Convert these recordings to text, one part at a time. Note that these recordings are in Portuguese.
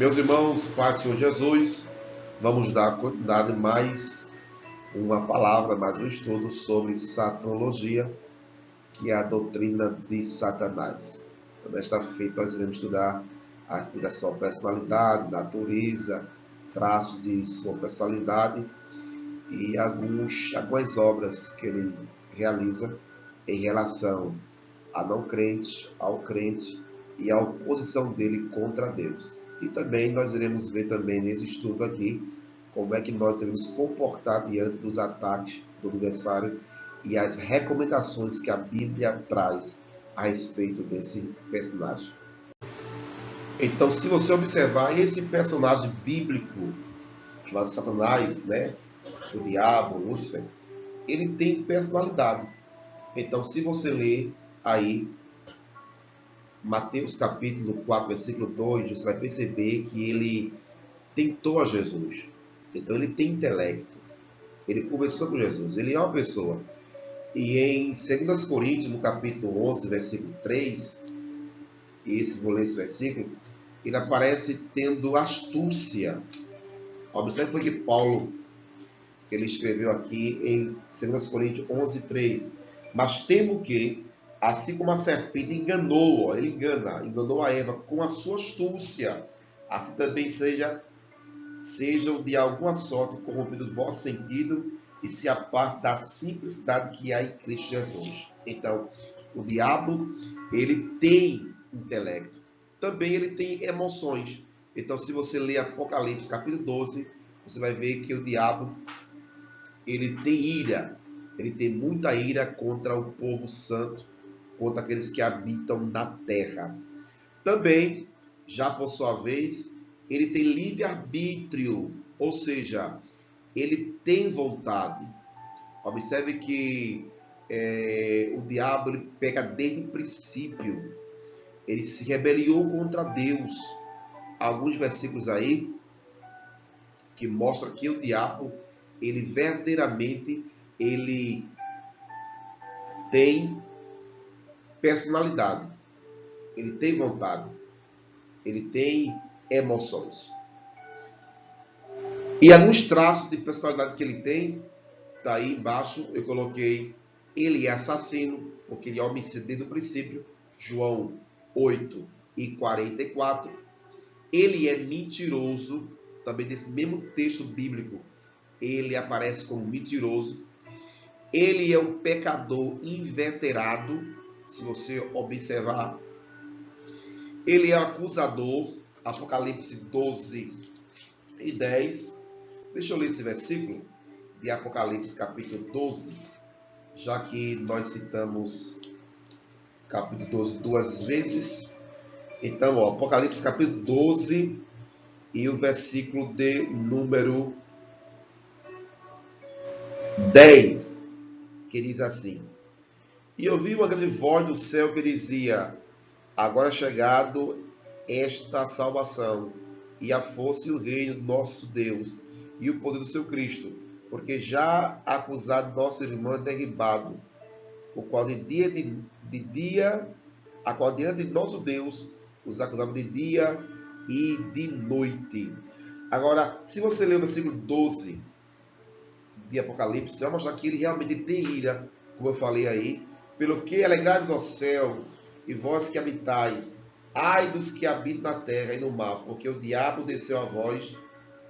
Meus irmãos, Pai do Senhor Jesus, vamos dar continuidade mais uma palavra, mais um estudo sobre satanologia, que é a doutrina de Satanás. Então, nesta feita, nós iremos estudar a respeito da sua personalidade, natureza, traços de sua personalidade e algumas obras que ele realiza em relação a não crente, ao crente e a oposição dele contra Deus. E também nós iremos ver também nesse estudo aqui como é que nós devemos comportar diante dos ataques do adversário e as recomendações que a Bíblia traz a respeito desse personagem. Então, se você observar esse personagem bíblico chamado Satanás, né, o diabo, Lúcifer, ele tem personalidade. Então, se você ler aí Mateus capítulo 4, versículo 2, você vai perceber que ele tentou a Jesus. Então ele tem intelecto. Ele conversou com Jesus. Ele é uma pessoa. E em 2 Coríntios, no capítulo 11, versículo 3, e vou ler esse versículo, ele aparece tendo astúcia. Observe foi que Paulo, ele escreveu aqui em 2 Coríntios 11, 3. Mas temo que, assim como a serpente enganou, ele enganou a Eva com a sua astúcia, assim também sejam de alguma sorte corrompidos o vosso sentido e se aparte da simplicidade que há em Cristo Jesus. Então, o diabo, ele tem intelecto. Também ele tem emoções. Então, se você ler Apocalipse capítulo 12, você vai ver que o diabo, ele tem ira. Ele tem muita ira contra o povo santo, contra aqueles que habitam na terra. Também, já por sua vez, ele tem livre-arbítrio, ou seja, ele tem vontade. Observe que o diabo ele peca desde o princípio. Ele se rebeliou contra Deus. Alguns versículos aí que mostram que o diabo, ele verdadeiramente, ele tem personalidade, ele tem vontade, ele tem emoções. E alguns traços de personalidade que ele tem, está aí embaixo, eu coloquei, ele é assassino, porque ele é homicida desde o princípio, João 8 e 44. Ele é mentiroso, também desse mesmo texto bíblico, ele aparece como mentiroso. Ele é um pecador inveterado, se você observar. Ele é acusador, Apocalipse 12 e 10. Deixa eu ler esse versículo de Apocalipse capítulo 12, já que nós citamos capítulo 12 duas vezes. Então, Apocalipse capítulo 12 e o versículo de número 10, que diz assim: E ouvi uma grande voz do céu que dizia: Agora é chegado esta salvação, e a força e o reino do nosso Deus, e o poder do seu Cristo, porque já acusado nosso irmão derribado, o qual a qual diante de nosso Deus os acusava de dia e de noite. Agora, se você ler o versículo 12 de Apocalipse, vai mostrar que ele realmente tem ira, como eu falei aí, pelo que alegrai-vos ao céu, e vós que habitais, ai dos que habitam na terra e no mar, porque o diabo desceu a vós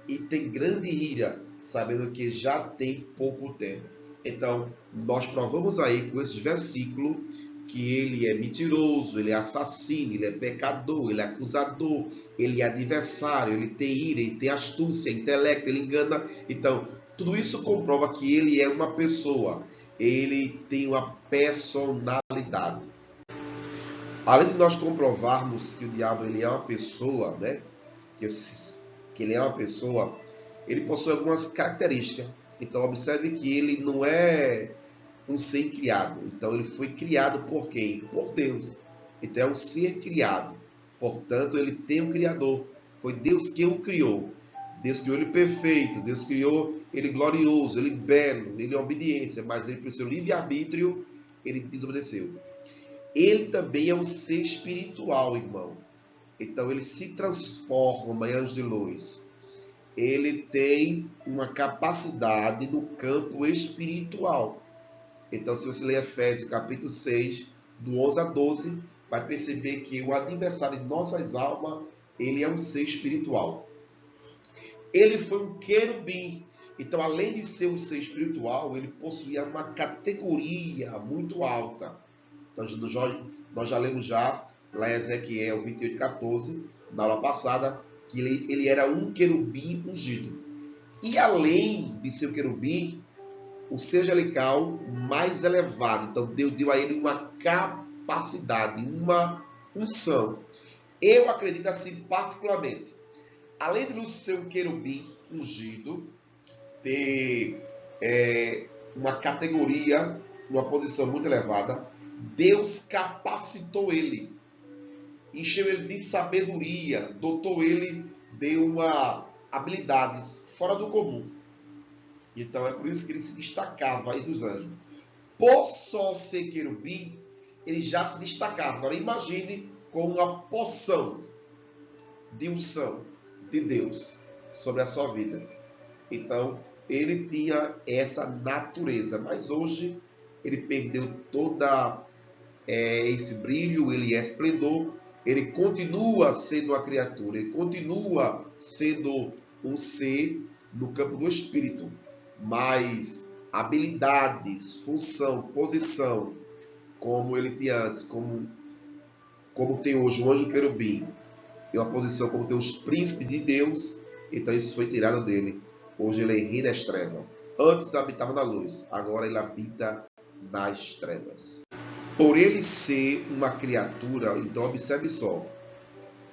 e tem grande ira, sabendo que já tem pouco tempo. Então, nós provamos aí com esse versículo que ele é mentiroso, ele é assassino, ele é pecador, ele é acusador, ele é adversário, ele tem ira, ele tem astúcia, intelecto, ele engana. Então, tudo isso comprova que ele é uma pessoa, ele tem uma personalidade. Além de nós comprovarmos que o diabo ele é uma pessoa, né? Que ele é uma pessoa, ele possui algumas características. Então, observe que ele não é um ser criado. Então, ele foi criado por quem? Por Deus. Então, é um ser criado. Portanto, ele tem um Criador. Foi Deus que o criou. Deus criou ele perfeito. Deus criou ele glorioso, ele belo, ele em obediência. Mas ele, pelo seu livre-arbítrio, ele desobedeceu. Ele também é um ser espiritual, irmão. Então ele se transforma em anjo de luz. Ele tem uma capacidade no campo espiritual. Então, se você ler Efésios capítulo 6, do 11 a 12, vai perceber que o adversário de nossas almas, ele é um ser espiritual. Ele foi um querubim. Então, além de ser um ser espiritual, ele possuía uma categoria muito alta. Então, nós já lemos já lá em Ezequiel 28:14, na aula passada, que ele era um querubim ungido. E além de ser um querubim, o ser angelical mais elevado. Então, Deus deu a ele uma capacidade, uma unção. Eu acredito assim particularmente. Além de ser um querubim ungido, ter uma categoria, uma posição muito elevada, Deus capacitou ele, encheu ele de sabedoria, dotou ele de habilidades fora do comum. Então é por isso que ele se destacava aí dos anjos. Por só ser querubim, ele já se destacava. Agora imagine com uma porção de unção de Deus sobre a sua vida. Então ele tinha essa natureza, mas hoje ele perdeu toda esse brilho, ele é esplendor, ele continua sendo uma criatura, ele continua sendo um ser no campo do espírito, mas habilidades, função, posição, como ele tinha antes, como tem hoje o anjo querubim, e uma posição como tem os príncipes de Deus, então isso foi tirado dele. Hoje ele é rei das trevas. Antes habitava na luz, agora ele habita nas trevas. Por ele ser uma criatura, então observe só,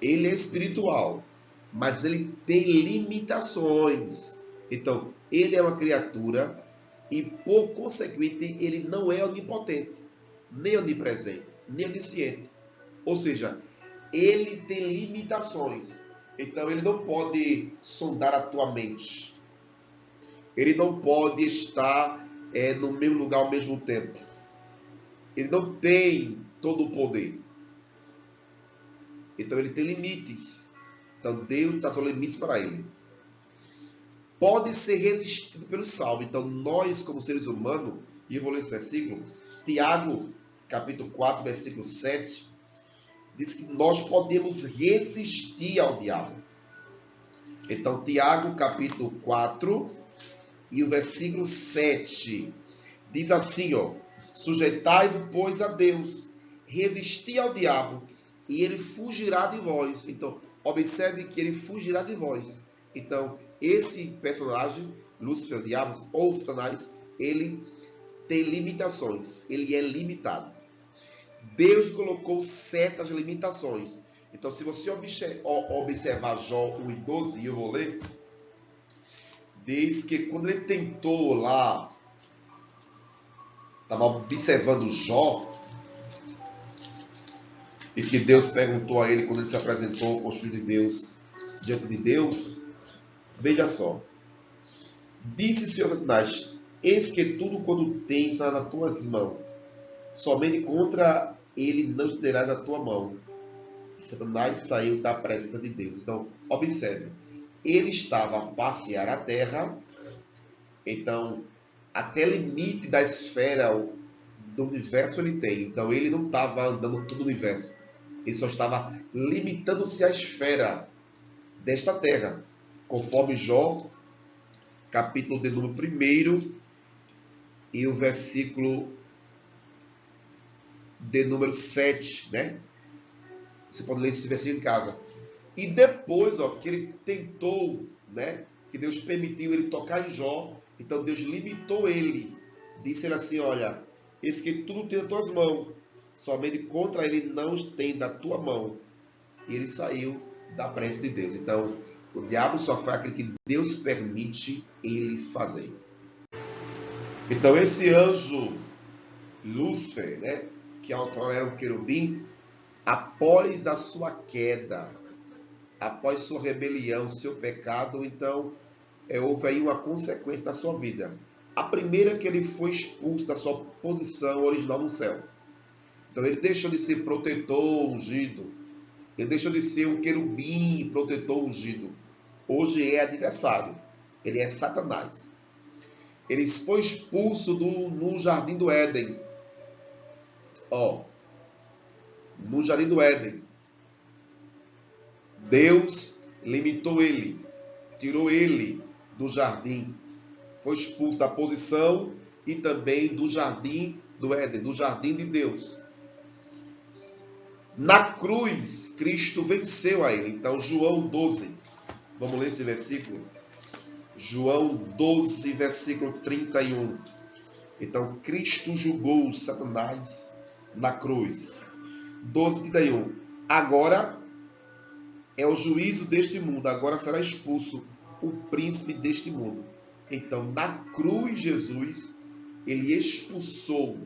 ele é espiritual, mas ele tem limitações. Então, ele é uma criatura e, por consequente, ele não é onipotente, nem onipresente, nem onisciente. Ou seja, ele tem limitações. Então, ele não pode sondar a tua mente. Ele não pode estar no mesmo lugar ao mesmo tempo. Ele não tem todo o poder. Então ele tem limites. Então Deus traçou limites para ele. Pode ser resistido pelo salvo. Então nós, como seres humanos, e eu vou ler esse versículo, Tiago, capítulo 4, versículo 7, diz que nós podemos resistir ao diabo. Então Tiago, capítulo 4, e o versículo 7, diz assim, ó: sujeitai-vos, pois, a Deus, resisti ao diabo, e ele fugirá de vós. Então, observe que ele fugirá de vós. Então, esse personagem, Lúcifer, o diabo, ou Satanás, ele tem limitações, ele é limitado. Deus colocou certas limitações. Então, se você observar Jó 1:12, e eu vou ler, diz que quando ele tentou lá, estava observando Jó, e que Deus perguntou a ele quando ele se apresentou com o Espírito de Deus diante de Deus, veja só, disse o Senhor Satanás: eis que tudo quanto tens está nas tuas mãos, somente contra ele não estenderás a tua mão. E Satanás saiu da presença de Deus. Então, observe, ele estava a passear a terra, então, até limite da esfera do universo ele tem. Então, ele não estava andando todo o universo. Ele só estava limitando-se à esfera desta terra. Conforme Jó, capítulo de número 1 e o versículo de número 7, né? Você pode ler esse versículo em casa. E depois, ó, que ele tentou, né? Que Deus permitiu ele tocar em Jó. Então Deus limitou ele. Disse ele assim: olha, eis que tudo tem nas tuas mãos, somente contra ele não estenda a tua mão. E ele saiu da presença de Deus. Então, o diabo só faz aquilo que Deus permite ele fazer. Então, esse anjo Lúcifer, né, que outrora era um querubim, após a sua queda, após sua rebelião, seu pecado, então houve aí uma consequência da sua vida. A primeira é que ele foi expulso da sua posição original no céu. Então ele deixou de ser protetor, ungido. Ele deixou de ser um querubim, protetor ungido. Hoje é adversário. Ele é Satanás. Ele foi expulso no Jardim do Éden. No Jardim do Éden. Deus limitou ele, tirou ele do jardim. Foi expulso da posição e também do Jardim do Éden, do Jardim de Deus. Na cruz, Cristo venceu a ele. Então, João 12. Vamos ler esse versículo? João 12, versículo 31. Então, Cristo julgou Satanás na cruz. 12, 31. Agora é o juízo deste mundo. Agora será expulso o príncipe deste mundo. Então, na cruz, Jesus, ele expulsou,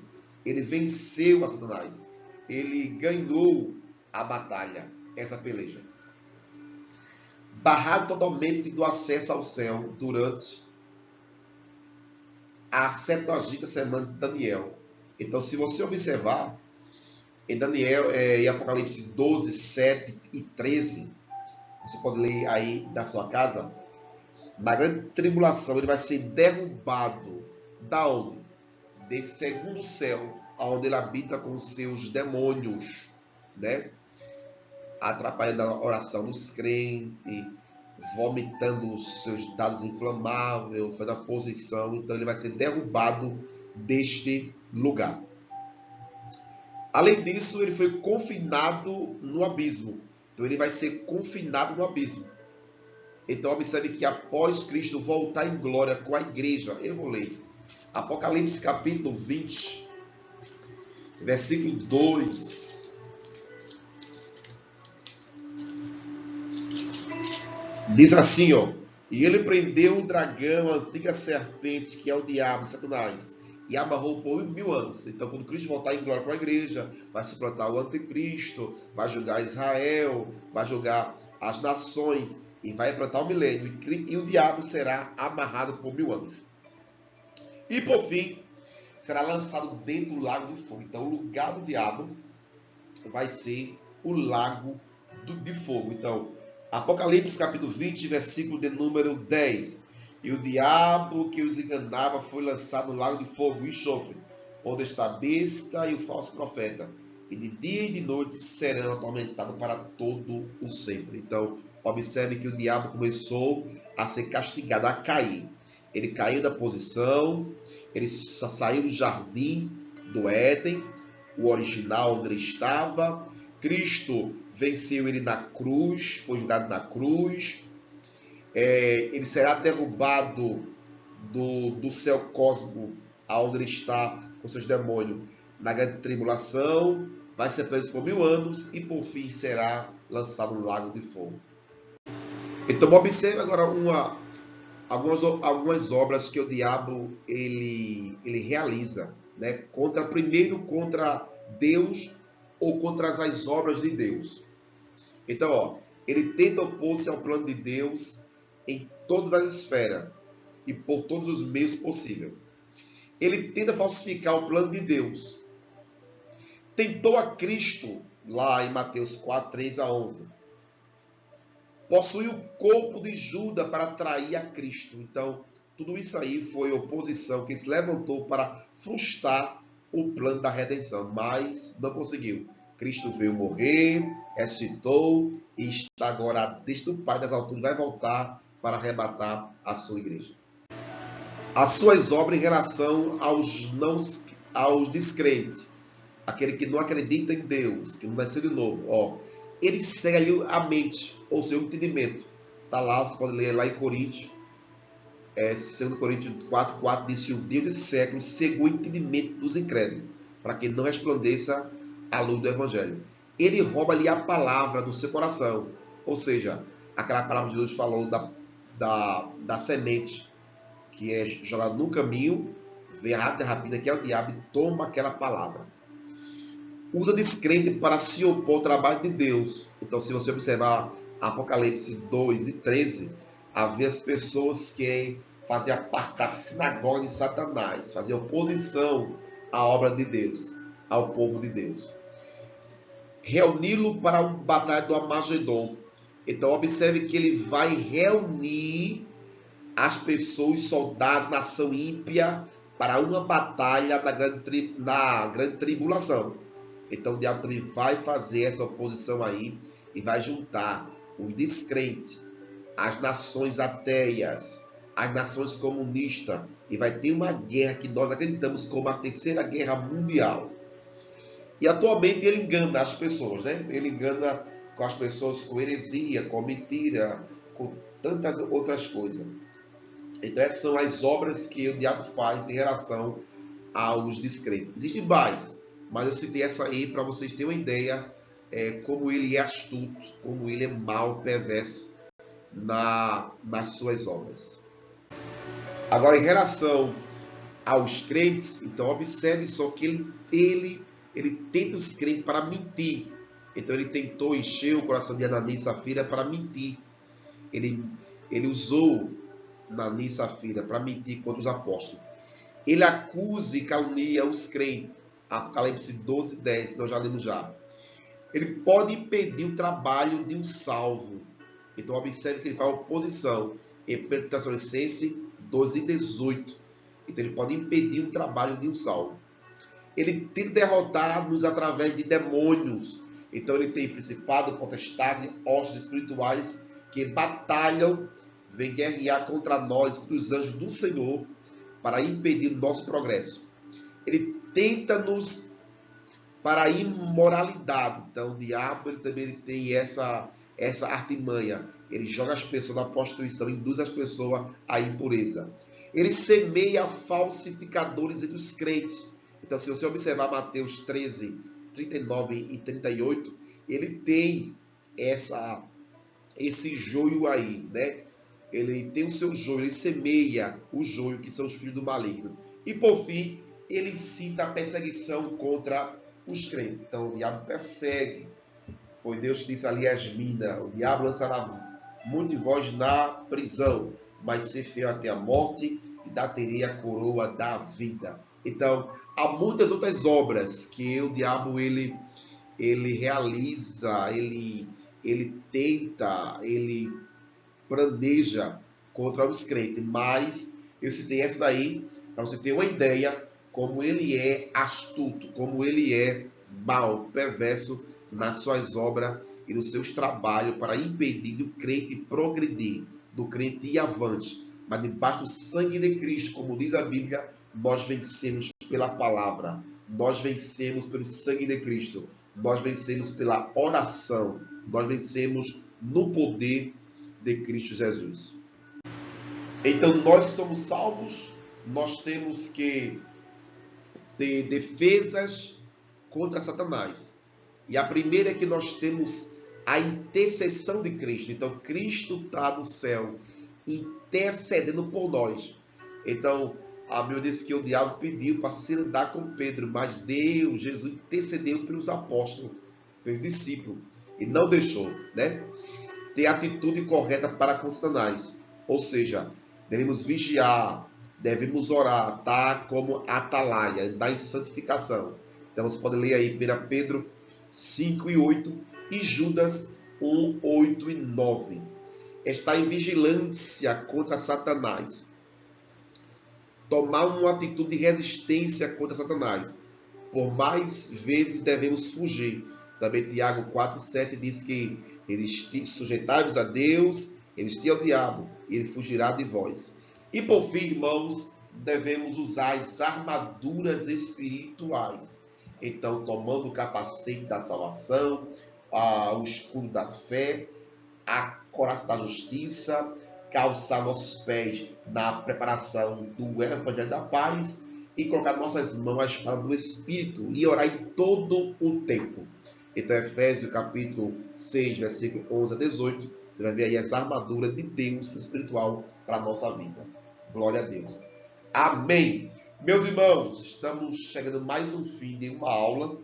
ele venceu a Satanás. Ele ganhou a batalha, essa peleja. Barrado totalmente do acesso ao céu durante a 70ª semana de Daniel. Então, se você observar, em Daniel, em Apocalipse 12, 7 e 13, você pode ler aí na sua casa, na grande tribulação ele vai ser derrubado. Da onde? Desse segundo céu, onde ele habita com seus demônios, né? Atrapalhando a oração dos crentes, vomitando os seus dados inflamáveis, fazendo a posição. Então ele vai ser derrubado deste lugar. Além disso, ele foi confinado no abismo. Então ele vai ser confinado no abismo. Então observe que após Cristo voltar em glória com a igreja, eu vou ler Apocalipse capítulo 20, versículo 2. Diz assim, e ele prendeu o dragão, a antiga serpente, que é o diabo, Satanás, e amarrou por 1000 anos. Então, quando Cristo voltar em glória com a igreja, vai suplantar o anticristo, vai julgar Israel, vai julgar as nações, e vai implantar o milênio. E o diabo será amarrado por 1000 anos. E, por fim, será lançado dentro do lago de fogo. Então, o lugar do diabo vai ser o lago de fogo. Então, Apocalipse capítulo 20, versículo de número 10. E o diabo que os enganava foi lançado no lago de fogo e enxofre, onde está a besta e o falso profeta. E de dia e de noite serão atormentados para todo o sempre. Então, observe que o diabo começou a ser castigado, a cair. Ele caiu da posição, ele saiu do jardim do Éden, o original onde ele estava. Cristo venceu ele na cruz, foi julgado na cruz. Ele será derrubado do céu cósmico, aonde ele está com seus demônios, na grande tribulação, vai ser preso por 1000 anos e por fim será lançado no lago de fogo. Então observe agora algumas obras que o diabo ele realiza, né? Primeiro contra Deus ou contra as obras de Deus. Então, ele tenta opor-se ao plano de Deus em todas as esferas e por todos os meios possíveis. Ele tenta falsificar o plano de Deus. Tentou a Cristo, lá em Mateus 4, 3 a 11. Possui o corpo de Judas para atrair a Cristo. Então, tudo isso aí foi oposição que se levantou para frustrar o plano da redenção, mas não conseguiu. Cristo veio morrer, ressuscitou e está agora desde o Pai das alturas, vai voltar para arrebatar a sua igreja. As suas obras em relação aos descrentes, aquele que não acredita em Deus, que não nasceu de novo, ele segue a mente, ou seu entendimento. Está lá, você pode ler lá em Coríntios, 2 Coríntios 4, 4, diz que o Deus desse século cegou o entendimento dos incrédulos, para que não resplandeça a luz do Evangelho. Ele rouba ali a palavra do seu coração, ou seja, aquela palavra que Jesus falou da semente, que é jogada no caminho, vem a rata rapina, que é o diabo, e toma aquela palavra. Usa descrente para se opor ao trabalho de Deus. Então, se você observar Apocalipse 2 e 13, havia as pessoas que faziam parte da sinagoga de Satanás, faziam oposição à obra de Deus, ao povo de Deus. reuni-lo para a batalha do Armagedon. Então observe que ele vai reunir as pessoas, soldados, nação ímpia, para uma batalha na grande tribulação. Então o diabo também vai fazer essa oposição aí e vai juntar os descrentes, as nações ateias, as nações comunistas, e vai ter uma guerra que nós acreditamos como a Terceira Guerra Mundial. E atualmente ele engana as pessoas, né? Ele engana com as pessoas com heresia, com mentira, com tantas outras coisas. Então essas são as obras que o diabo faz em relação aos descrentes. Existem mais, mas eu citei essa aí para vocês terem uma ideia como ele é astuto, como ele é mau, perverso nas suas obras. Agora, em relação aos crentes, então observe só que ele tenta os crentes para mentir. Então ele tentou encher o coração de Ananias e Safira para mentir. Ele usou Ananias e Safira para mentir contra os apóstolos. Ele acusa e calunia os crentes. Apocalipse 12, 10, que nós já lemos já. Ele pode impedir o trabalho de um salvo. Então observe que ele faz oposição em 1 Tessalonicenses 12 e 18. Então ele pode impedir o trabalho de um salvo. Ele tenta derrotar-nos através de demônios. Então ele tem principado, potestade, hostes espirituais que batalham, vêm guerrear contra nós, contra os anjos do Senhor, para impedir o nosso progresso. Ele tenta-nos para a imoralidade. Então o diabo ele também tem essa artimanha. Ele joga as pessoas na prostituição, induz as pessoas à impureza. Ele semeia falsificadores entre os crentes. Então, se você observar Mateus 13, 39 e 38, ele tem esse joio aí, né? Ele tem o seu joio, ele semeia o joio, que são os filhos do maligno. E, por fim, ele incita a perseguição contra os crentes. Então, o diabo persegue. Foi Deus que disse ali a Yasmina: o diabo lançará muitos de vós na prisão, mas ser fiel até a morte, e dar-te-ei a coroa da vida. Então, há muitas outras obras que o diabo ele realiza, ele tenta, ele planeja contra os crentes. Mas eu citei essa daí para você ter uma ideia como ele é astuto, como ele é mau, perverso nas suas obras e nos seus trabalhos para impedir do crente progredir, do crente ir avante. Mas debaixo do sangue de Cristo, como diz a Bíblia, nós vencemos pela palavra, nós vencemos pelo sangue de Cristo, nós vencemos pela oração, nós vencemos no poder de Cristo Jesus. Então nós que somos salvos, nós temos que ter defesas contra Satanás. E a primeira é que nós temos a intercessão de Cristo. Então Cristo está no céu intercedendo por nós. Então a Bíblia diz que o diabo pediu para se andar com Pedro, mas Deus, Jesus, intercedeu pelos apóstolos, pelos discípulos, e não deixou, né? Ter a atitude correta para com Satanás. Ou seja, devemos vigiar, devemos orar, tá? Como atalaia, andar em santificação. Então você pode ler aí 1 Pedro 5 e 8 e Judas 1, 8 e 9. Está em vigilância contra Satanás. Tomar uma atitude de resistência contra Satanás. Por mais vezes devemos fugir. Também Tiago 4, 7 diz que sujeitai-vos a Deus, resistir ao diabo, e ele fugirá de vós. E por fim, irmãos, devemos usar as armaduras espirituais. Então, tomando o capacete da salvação, o escudo da fé, a coraça da justiça, calçar nossos pés na preparação do Evangelho da Paz e colocar nossas mãos à espada do Espírito e orar em todo o tempo. Então, Efésios capítulo 6, versículo 11 a 18, você vai ver aí as armaduras de Deus espiritual para a nossa vida. Glória a Deus. Amém. Meus irmãos, estamos chegando mais um fim de uma aula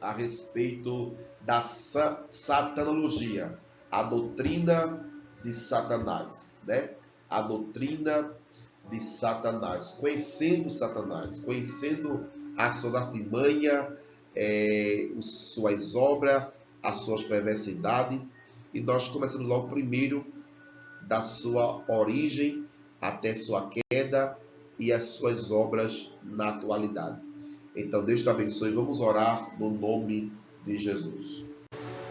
a respeito da satanologia, a doutrina de Satanás, né? A doutrina de Satanás, conhecendo Satanás, conhecendo as suas artimanhas, suas obras, as suas perversidades. E nós começamos logo primeiro da sua origem até sua queda e as suas obras na atualidade. Então Deus te abençoe. Vamos orar no nome de Jesus.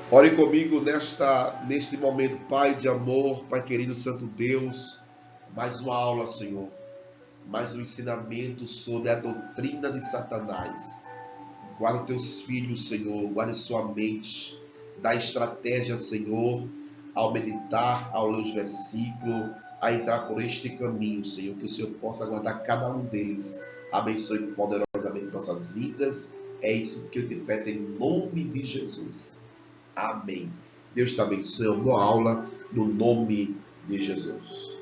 Ore comigo neste momento, Pai de amor, Pai querido, Santo Deus. Mais uma aula, Senhor. Mais um ensinamento sobre a doutrina de Satanás. Guarda os teus filhos, Senhor. Guarde sua mente. Dá estratégia, Senhor, ao meditar, ao ler os versículos, a entrar por este caminho, Senhor. Que o Senhor possa guardar cada um deles. Abençoe poderosamente nossas vidas. É isso que eu te peço em nome de Jesus. Amém. Deus te abençoe. Boa aula no nome de Jesus.